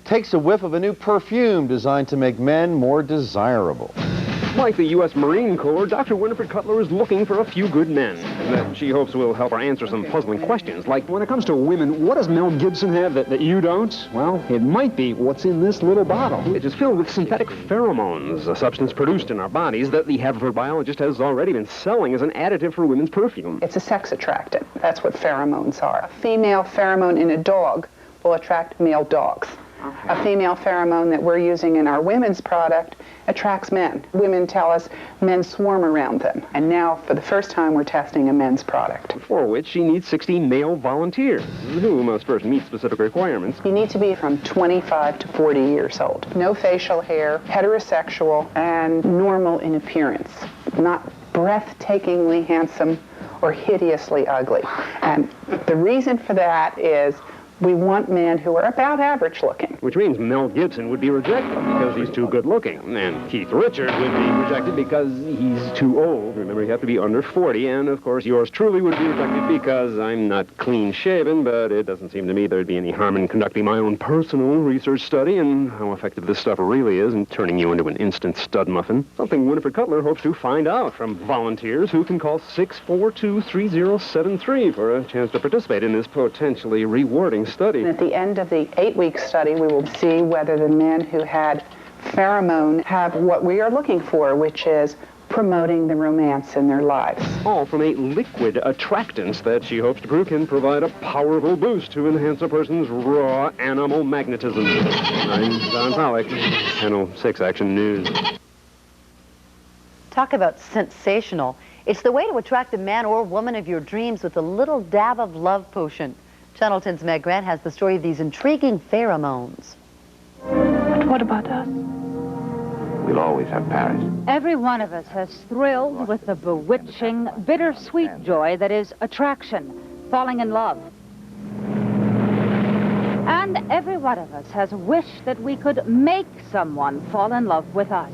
takes a whiff of a new perfume designed to make men more desirable. Like the U.S. Marine Corps, Dr. Winifred Cutler is looking for a few good men that she hopes will help her answer some puzzling questions, like when it comes to women, what does Mel Gibson have that you don't? Well, it might be what's in this little bottle, which is filled with synthetic pheromones, a substance produced in our bodies that the Haverford biologist has already been selling as an additive for women's perfume. It's a sex attractant. That's what pheromones are. A female pheromone in a dog will attract male dogs. Okay. A female pheromone that we're using in our women's product attracts men. Women tell us men swarm around them. And now, for the first time, we're testing a men's product. For which she needs 60 male volunteers, who must first meet specific requirements. You need to be from 25 to 40 years old. No facial hair, heterosexual, and normal in appearance. Not breathtakingly handsome or hideously ugly. And the reason for that is we want men who are about average looking. Which means Mel Gibson would be rejected because he's too good looking. And Keith Richards would be rejected because he's too old. Remember, you have to be under 40. And, of course, yours truly would be rejected because I'm not clean-shaven, but it doesn't seem to me there'd be any harm in conducting my own personal research study and how effective this stuff really is in turning you into an instant stud muffin. Something Winifred Cutler hopes to find out from volunteers who can call 642-3073 for a chance to participate in this potentially rewarding study. At the end of the 8-week study, we will see whether the men who had pheromone have what we are looking for, which is promoting the romance in their lives. All from a liquid attractance that she hopes to prove can provide a powerful boost to enhance a person's raw animal magnetism. I'm Don Pollock, Channel 6 Action News. Talk about sensational. It's the way to attract the man or woman of your dreams with a little dab of love potion. Channel 10's Meg Grant has the story of these intriguing pheromones. But what about us? We'll always have Paris. Every one of us has thrilled with the bewitching, bittersweet joy that is attraction, falling in love. And every one of us has wished that we could make someone fall in love with us.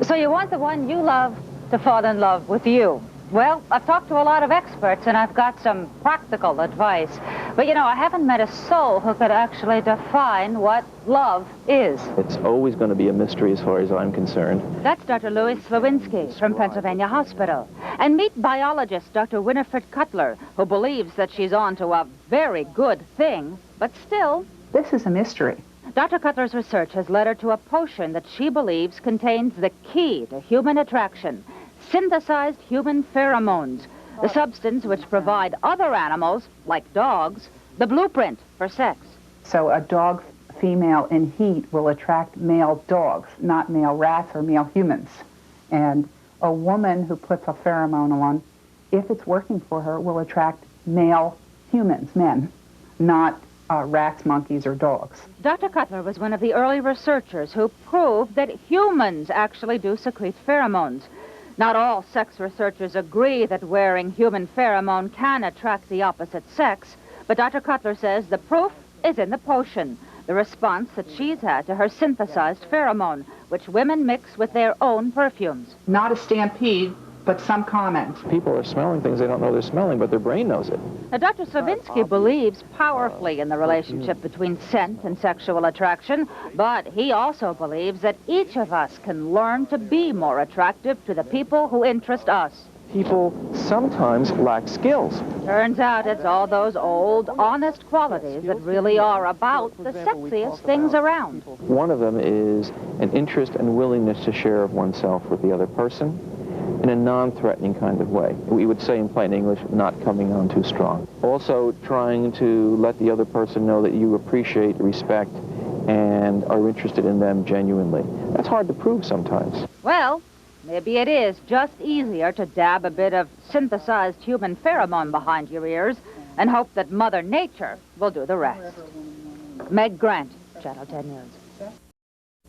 So you want the one you love to fall in love with you. Well, I've talked to a lot of experts, and I've got some practical advice. But, you know, I haven't met a soul who could actually define what love is. It's always going to be a mystery as far as I'm concerned. That's Dr. Louis Slawinski from Pennsylvania Hospital. And meet biologist Dr. Winifred Cutler, who believes that she's on to a very good thing, but still... This is a mystery. Dr. Cutler's research has led her to a potion that she believes contains the key to human attraction. Synthesized human pheromones, the substance which provide other animals, like dogs, the blueprint for sex. So a dog female in heat will attract male dogs, not male rats or male humans. And a woman who puts a pheromone on, if it's working for her, will attract male humans, men, not rats, monkeys, or dogs. Dr. Cutler was one of the early researchers who proved that humans actually do secrete pheromones. Not all sex researchers agree that wearing human pheromone can attract the opposite sex, but Dr. Cutler says the proof is in the potion, the response that she's had to her synthesized pheromone, which women mix with their own perfumes. Not a stampede, but some comment. People are smelling things they don't know they're smelling, but their brain knows it. Now, Dr. Slavinsky believes powerfully in the relationship between scent and sexual attraction, but he also believes that each of us can learn to be more attractive to the people who interest us. People sometimes lack skills. Turns out it's all those old, honest qualities that really are about the sexiest things around. One of them is an interest and willingness to share of oneself with the other person in a non-threatening kind of way. We would say in plain English, not coming on too strong. Also trying to let the other person know that you appreciate, respect, and are interested in them genuinely. That's hard to prove sometimes. Well, maybe it is just easier to dab a bit of synthesized human pheromone behind your ears and hope that Mother Nature will do the rest. Meg Grant, Channel 10 News.